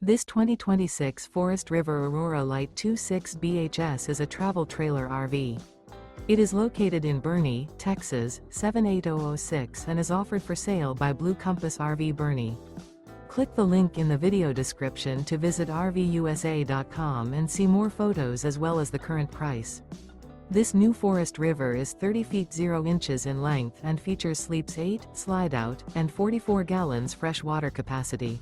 This 2026 Forest River Aurora Light 26 BHS is a travel trailer RV. It is located in Boerne, Texas, 78006 and is offered for sale by Blue Compass RV Boerne. Click the link in the video description to visit RVUSA.com and see more photos as well as the current price. This new Forest River is 30 feet 0 inches in length and features sleeps 8, slide-out, and 44 gallons fresh water capacity.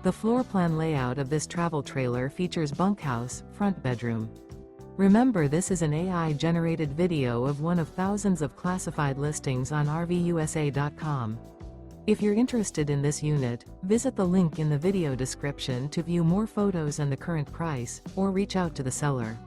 The floor plan layout of this travel trailer features bunkhouse, front bedroom. Remember, this is an AI-generated video of one of thousands of classified listings on RVUSA.com. If you're interested in this unit, visit the link in the video description to view more photos and the current price, or reach out to the seller.